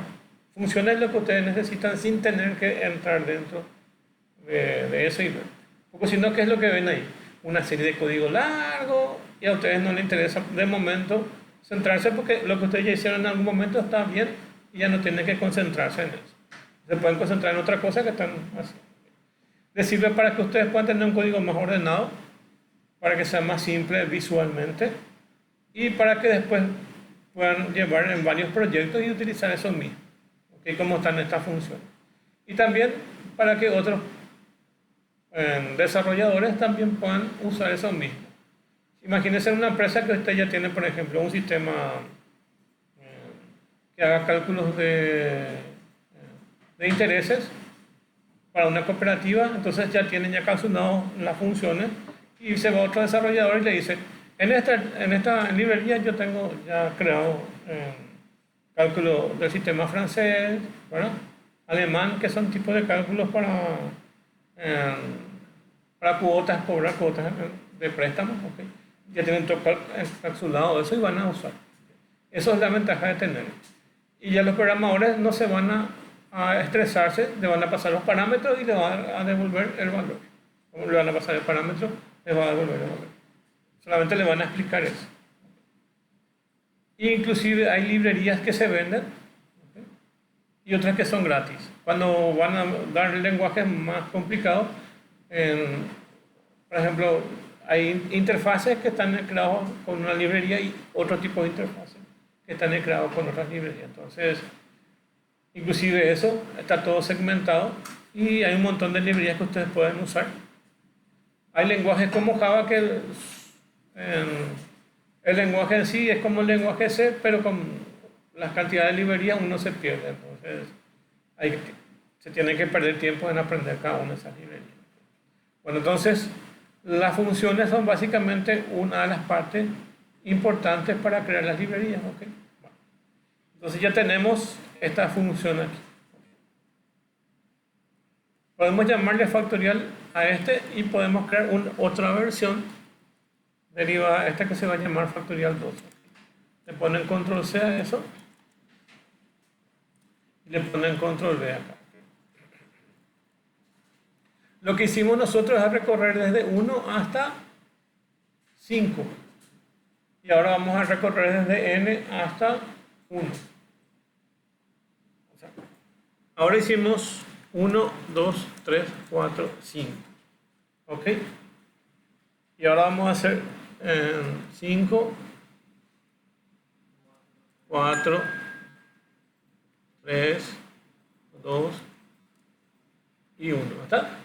funciones lo que ustedes necesitan sin tener que entrar dentro de eso y ver. Porque si no, ¿qué es lo que ven ahí? Una serie de código largo y a ustedes no les interesa de momento centrarse porque lo que ustedes ya hicieron en algún momento está bien y ya no tienen que concentrarse en eso. Se pueden concentrar en otra cosa que están haciendo. Les sirve para que ustedes puedan tener un código más ordenado, para que sea más simple visualmente y para que después puedan llevar en varios proyectos y utilizar eso mismo, ¿okay? Como están estas funciones. Y también para que otros desarrolladores también puedan usar eso mismo. Imagínense una empresa que usted ya tiene, por ejemplo, un sistema que haga cálculos de intereses para una cooperativa, entonces ya tienen ya calculado las funciones y se va a otro desarrollador y le dice, en esta librería yo tengo ya creado cálculo del sistema francés, ¿verdad? Alemán, que son tipos de cálculos para cuotas, cobrar cuotas de préstamos, ¿okay? Ya tienen todo calculado eso y van a usar. Eso es la ventaja de tener. Y ya los programadores no se van a estresarse, le van a pasar los parámetros y le van a devolver el valor. Como le van a pasar el parámetro, le va a devolver el valor. Solamente le van a explicar eso. Inclusive hay librerías que se venden, ¿okay? Y otras que son gratis. Cuando van a dar lenguajes más complicados, por ejemplo, hay interfaces que están creados con una librería y otro tipo de interfaces que están creados con otras librerías. Entonces, inclusive eso está todo segmentado y hay un montón de librerías que ustedes pueden usar. Hay lenguajes como Java que el lenguaje en sí es como el lenguaje C, pero con las cantidades de librerías uno se pierde. Entonces, se tiene que perder tiempo en aprender cada una de esas librerías. Bueno, entonces, las funciones son básicamente una de las partes importantes para crear las librerías. ¿Okay? Bueno, entonces ya tenemos esta función aquí. Podemos llamarle factorial a este y podemos crear otra versión derivada a esta que se va a llamar factorial 2. Le ponen control C a eso y le ponen control V acá. Lo que hicimos nosotros es recorrer desde 1 hasta 5. Y ahora vamos a recorrer desde n hasta 1. O sea, ahora hicimos 1, 2, 3, 4, 5. ¿Ok? Y ahora vamos a hacer 5, 4, 3, 2 y 1. ¿Está?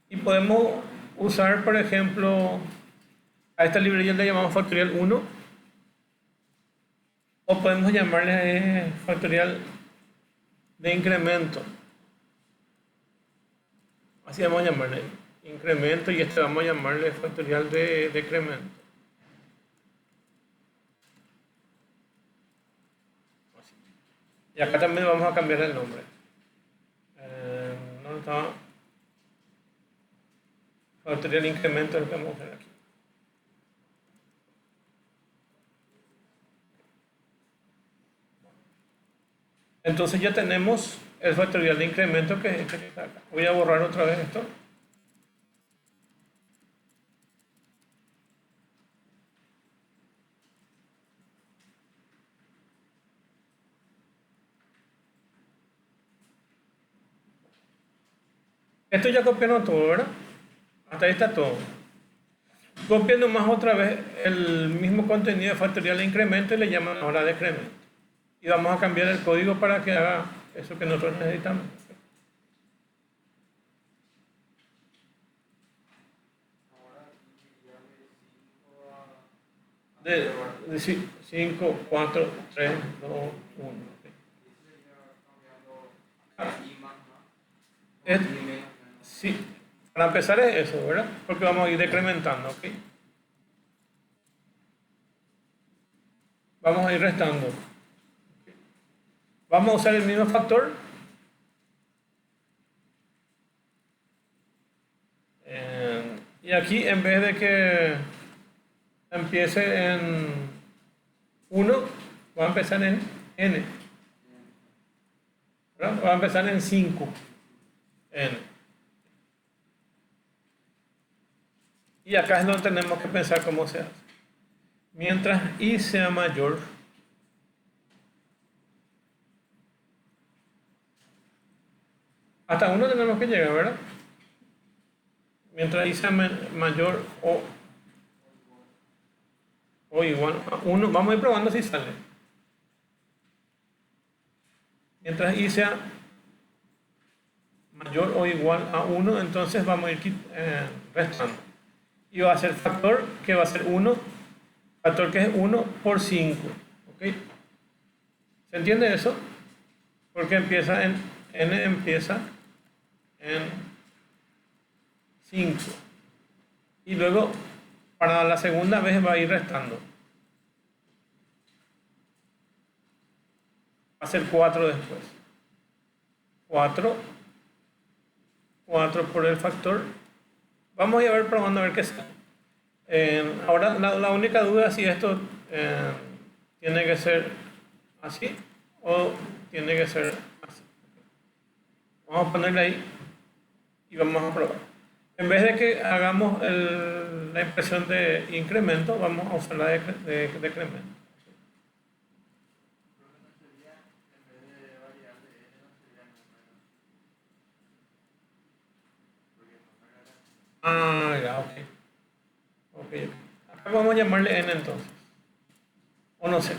Y podemos usar, por ejemplo, a esta librería le llamamos factorial 1 o podemos llamarle factorial de incremento. Así vamos a llamarle incremento y este vamos a llamarle factorial de decremento. Así. Y acá también vamos a cambiar el nombre. ¿Dónde estaba? Factorial incremento es lo que vamos a hacer aquí. Entonces ya tenemos el factorial de incremento que está acá. Voy a borrar otra vez esto. Esto ya copiaron todo, ¿verdad? Hasta ahí está todo. Copien nomás otra vez el mismo contenido de factorial de incremento y le llaman ahora decremento. Y vamos a cambiar el código para que haga eso que nosotros necesitamos. De 5, 4, 3, 2, 1. Sí, para empezar es eso, ¿verdad? Porque vamos a ir decrementando, ¿ok? Vamos a ir restando. Vamos a usar el mismo factor. Y aquí, en vez de que empiece en 1, va a empezar en n. ¿Verdad? Va a empezar en 5. N. Y acá es donde tenemos que pensar cómo se hace. mientras i sea mayor hasta 1 tenemos que llegar, ¿verdad? Mientras i sea mayor o igual a 1, vamos a ir probando si sale. Mientras i sea mayor o igual a 1, entonces vamos a ir restando. Y va a ser factor que va a ser 1, factor que es 1 por 5. ¿Ok? ¿Se entiende eso? Porque empieza n empieza en 5. Y luego, para la segunda vez va a ir restando. Va a ser 4 después. 4 por el factor. Vamos a ir a ver probando a ver qué sale. Ahora la única duda es si esto tiene que ser así o tiene que ser así. Vamos a ponerle ahí y vamos a probar. En vez de que hagamos la impresión de incremento, vamos a usar la de decremento. Ah, ya, ok. Ok. Acá vamos a llamarle n entonces. O no sé.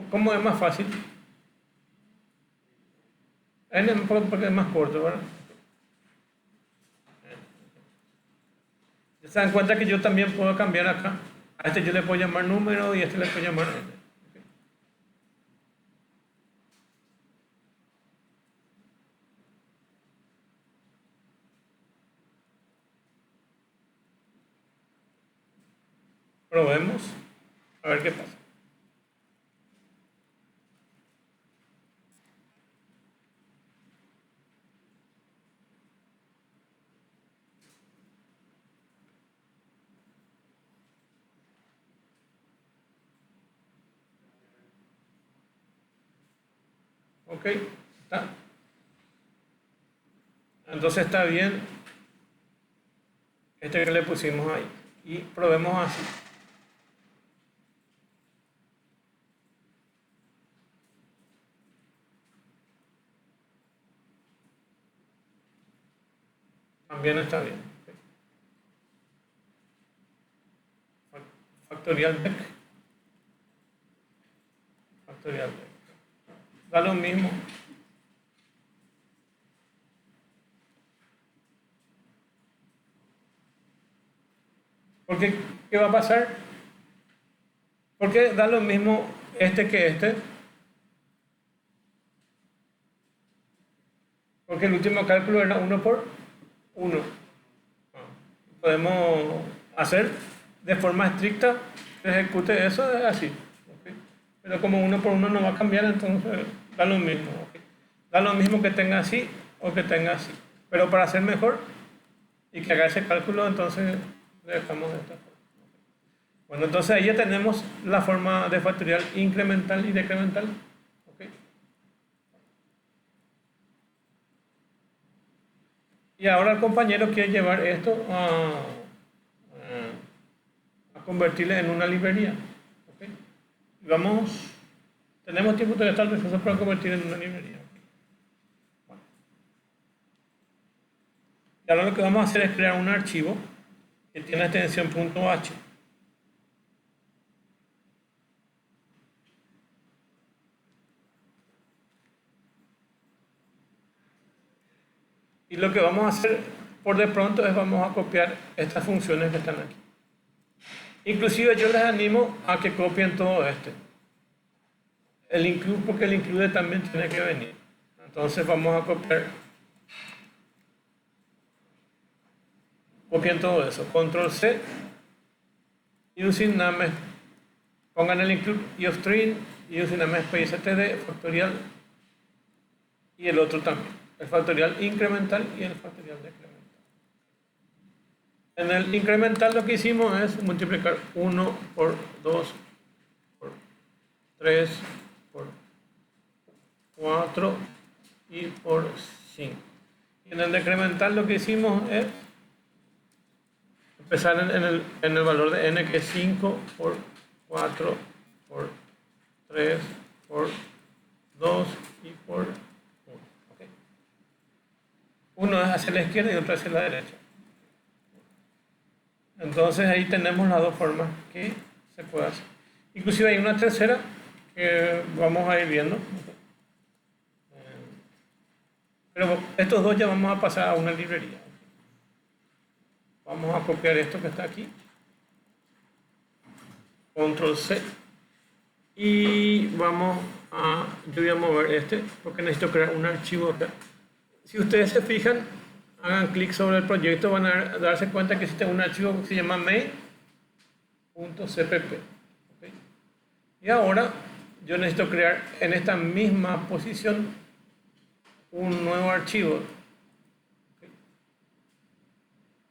¿Cómo es más fácil? N porque es más corto, ¿verdad? Se dan cuenta que yo también puedo cambiar acá. A este yo le puedo llamar número y a este le puedo llamar n. Ok. Probemos. A ver qué pasa. Ok. Está. Entonces está bien este que le pusimos ahí. Y probemos así. También está bien. Factorial deck. Factorial deck. Da lo mismo. Porque, ¿qué va a pasar? Porque da lo mismo este que este. Porque el último cálculo era 1 por 1. Podemos hacer de forma estricta, que ejecute eso así. ¿Ok? Pero como 1 por 1 no va a cambiar, entonces da lo mismo. ¿Ok? Da lo mismo que tenga así o que tenga así. Pero para hacer mejor y que haga ese cálculo, entonces le dejamos de esta forma. Bueno, entonces ahí ya tenemos la forma de factorial incremental y decremental. ¿Ok? Y ahora el compañero quiere llevar esto a convertirle en una librería. ¿Ok? Vamos, tenemos tiempo de estar dispuestos para convertir en una librería. Bueno. Y ahora lo que vamos a hacer es crear un archivo que tiene extensión .h. Y lo que vamos a hacer por de pronto es vamos a copiar estas funciones que están aquí. Inclusive yo les animo a que copien todo este. El include, porque el include también tiene que venir. Entonces vamos a copiar. Copien todo eso. Control C. Using name. Pongan el include string. Using name space std factorial. Y el otro también. El factorial incremental y el factorial decremental. En el incremental lo que hicimos es multiplicar 1 por 2 por 3 por 4 y por 5. Y en el decremental lo que hicimos es empezar en el valor de n, que es 5 por 4 por 3 por 2 y por 1. ¿Okay? Uno es hacia la izquierda y otro hacia la derecha. Entonces ahí tenemos las dos formas que se puede hacer. Inclusive hay una tercera que vamos a ir viendo. Pero estos dos ya vamos a pasar a una librería. Vamos a copiar esto que está aquí. Control C. Y yo voy a mover este porque necesito crear un archivo acá. Si ustedes se fijan, hagan clic sobre el proyecto, van a darse cuenta que existe un archivo que se llama main.cpp. ¿Okay? Y ahora yo necesito crear en esta misma posición un nuevo archivo. ¿Okay?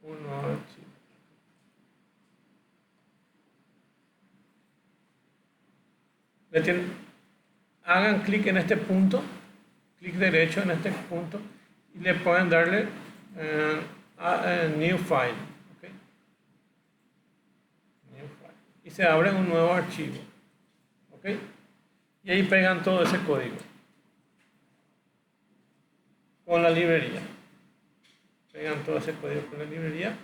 Un nuevo archivo. Hagan clic en este punto, clic derecho en este punto y le pueden darle a New File. ¿Okay? New File. Y se abre un nuevo archivo. ¿Okay? Y ahí pegan todo ese código con la librería. Pegan todo ese código con la librería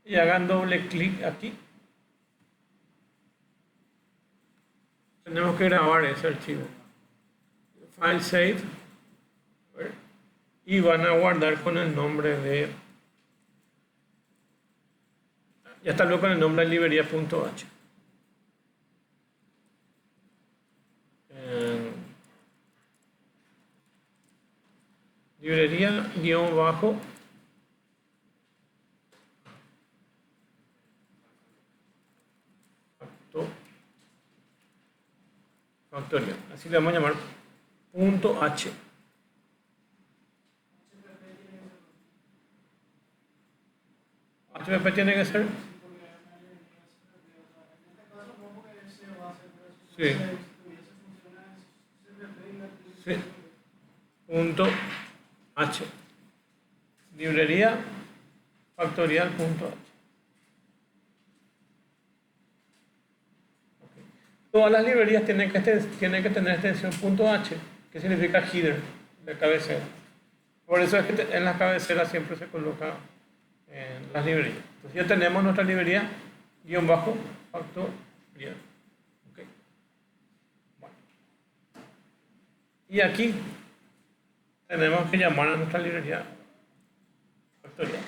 y hagan doble clic aquí. Tenemos que grabar ese archivo. File save. Y van a guardar con el nombre de... Ya está luego con el nombre de librería.h. Librería guión bajo factorial. Así le vamos a llamar punto H. HTTP tiene que ser. Sí. Sí. Punto H. Librería factorial punto H. Todas las librerías tienen que tener extensión .h, que significa header, de cabecera. Por eso es que en las cabeceras siempre se coloca en las librerías. Entonces ya tenemos nuestra librería guión bajo factorial. Okay. Bueno. Y aquí tenemos que llamar a nuestra librería factorial.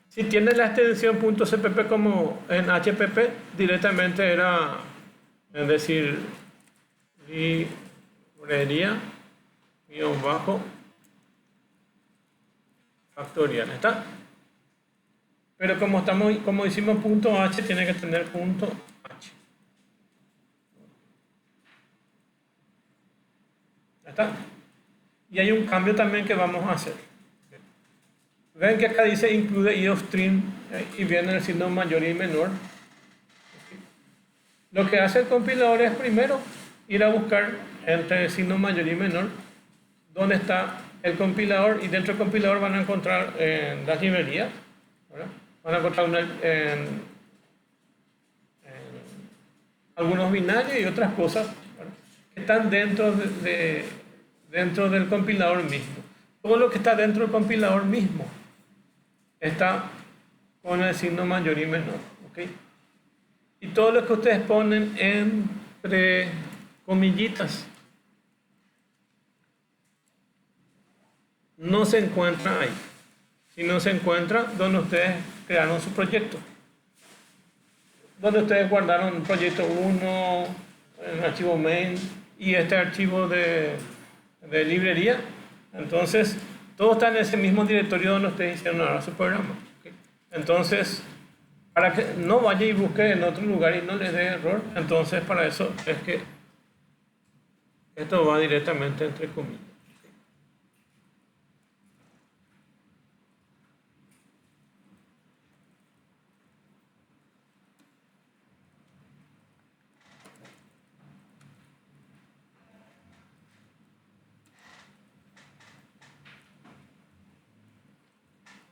Si tiene la extensión .cpp como en HPP, directamente era, es decir, librería guión bajo factorial, ¿está? Pero como hicimos .h, tiene que tener .h. ¿Está? Y hay un cambio también que vamos a hacer. Ven que acá dice include IOStream y viene el signo mayor y menor. Lo que hace el compilador es primero ir a buscar entre el signo mayor y menor dónde está el compilador, y dentro del compilador van a encontrar las librerías, ¿verdad? Van a encontrar algunos binarios y otras cosas, ¿verdad?, que están dentro del compilador mismo. Todo lo que está dentro del compilador mismo está con el signo mayor y menor, ¿ok? Y todo lo que ustedes ponen entre comillitas no se encuentra ahí, sino se encuentra donde ustedes crearon su proyecto, donde ustedes guardaron un proyecto 1, el archivo main y este archivo de librería. Entonces todo está en ese mismo directorio donde ustedes hicieron ahora su programa. ¿Okay? Entonces, para que no vaya y busque en otro lugar y no les dé error, entonces para eso es que esto va directamente entre comillas.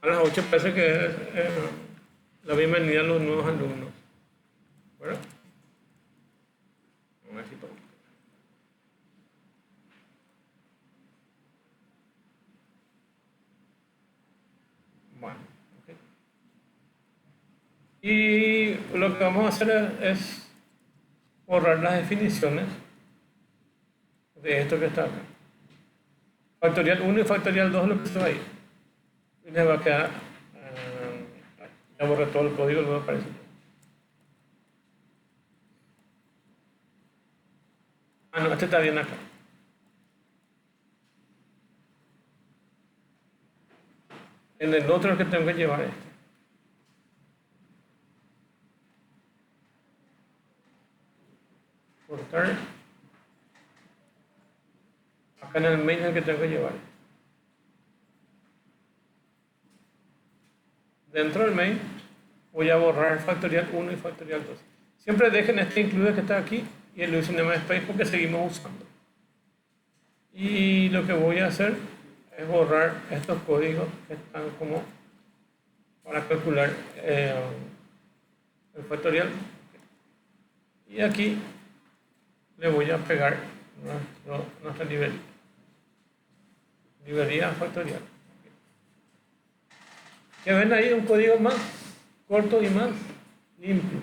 Buenas 8 parece que es la bienvenida a los nuevos alumnos. ¿Verdad? Vamos a ver si puedo. Bueno, ok. Y lo que vamos a hacer es borrar las definiciones de esto que está acá. Factorial 1 y factorial 2 es lo que se va a ir. Y les va a quedar, ya borré todo el código, luego aparece. Ah, no, este está bien acá. En el otro es que tengo que llevar este. Cortar. Acá en el main es el que tengo que llevar. Dentro del main voy a borrar factorial 1 y factorial 2. Siempre dejen este include que está aquí y el using namespace porque seguimos usando. Y lo que voy a hacer es borrar estos códigos que están como para calcular el factorial. Y aquí le voy a pegar nuestra librería factorial. Que ven ahí un código más corto y más limpio.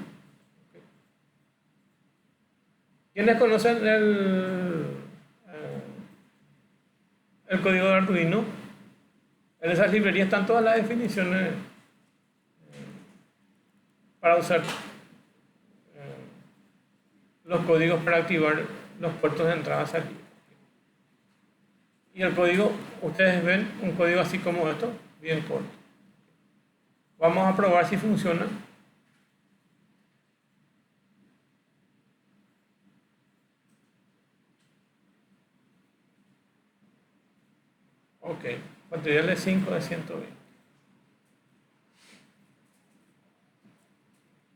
¿Quiénes conocen el código de Arduino? En esas librerías están todas las definiciones para usar los códigos para activar los puertos de entrada y salida. Y el código, ustedes ven un código así como esto, bien corto. Vamos a probar si funciona. Ok, factorial de 5 de 120.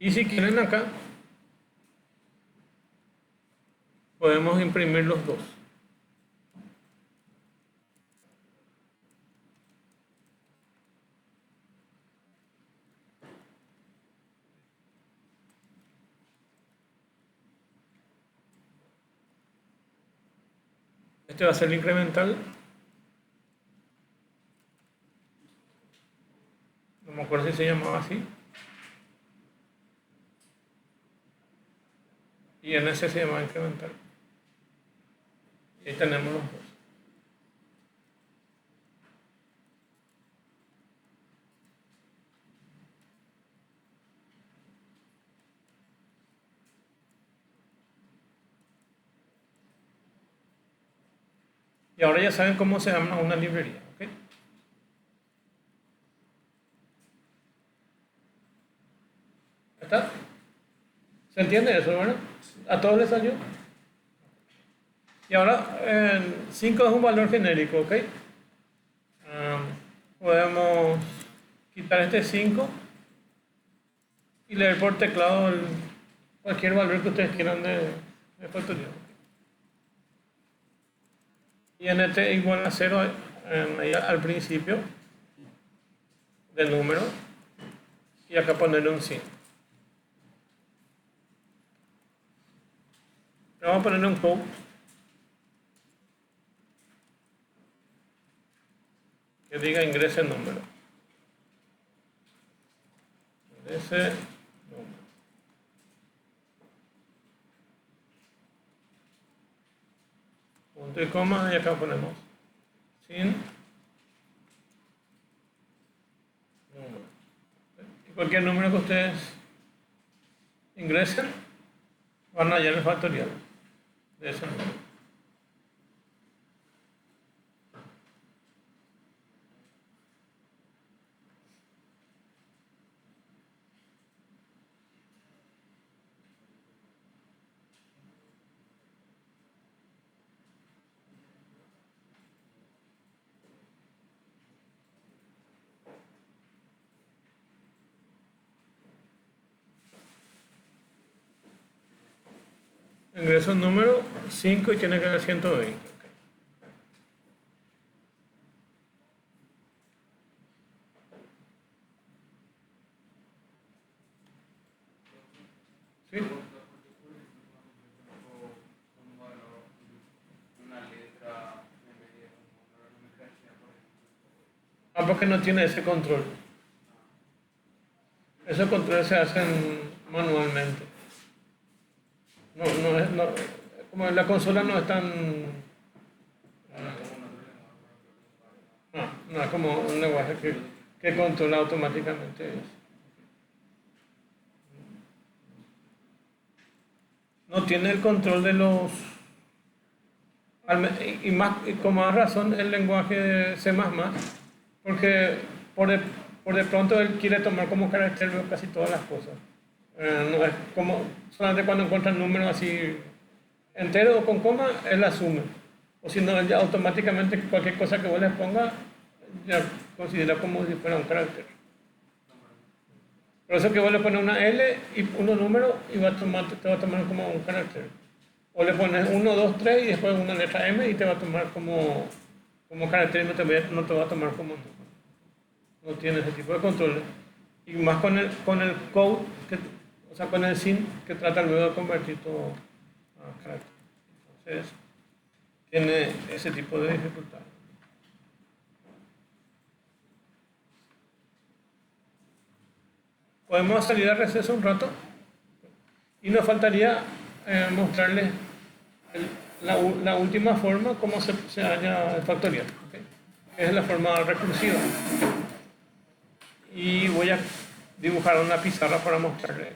Y si quieren acá, podemos imprimir los dos. Este va a ser el incremental. No me acuerdo si se llamaba así. Y en ese se llama incremental. Y ahí tenemos los dos. Y ahora ya saben cómo se llama una librería, ¿ok? ¿Está? ¿Se entiende eso, verdad? ¿A todos les salió? Y ahora, 5 es un valor genérico, ¿ok? Podemos quitar este 5 y leer por teclado cualquier valor que ustedes quieran de factorial. Y en este igual a 0 ahí al principio del número y acá ponerle un 5. Vamos a ponerle un code que diga ingrese el número. Ingrese número. Punto y coma y acá ponemos sin número. Y cualquier número que ustedes ingresen van a hallar el factorial de ese número. Ingreso el número 5 y tiene que dar 120. porque no tiene ese control. Esos controles se hacen manualmente. Como la consola no es tan... No es como un lenguaje que controla automáticamente eso. No tiene el control de los... Y con más razón el lenguaje C++, porque por de pronto él quiere tomar como carácter casi todas las cosas. No es como solamente cuando encuentra números así enteros o con coma, él asume. O si no, ya automáticamente cualquier cosa que vos le pongas, ya considera como si fuera un carácter. Por eso que vos le pones una L y unos números y te va a tomar como un carácter. O le pones 1, 2, 3 y después una letra M y te va a tomar como carácter y no te va a tomar como número. No tiene ese tipo de controles. Y más con el code, o sea, con el SYN, que trata luego de convertir todo a carácter. Entonces, tiene ese tipo de dificultad. Podemos salir a receso un rato y nos faltaría mostrarles la última forma, cómo se halla el factorial, ¿okay? Es la forma recursiva. Y voy a dibujar una pizarra para mostrarles.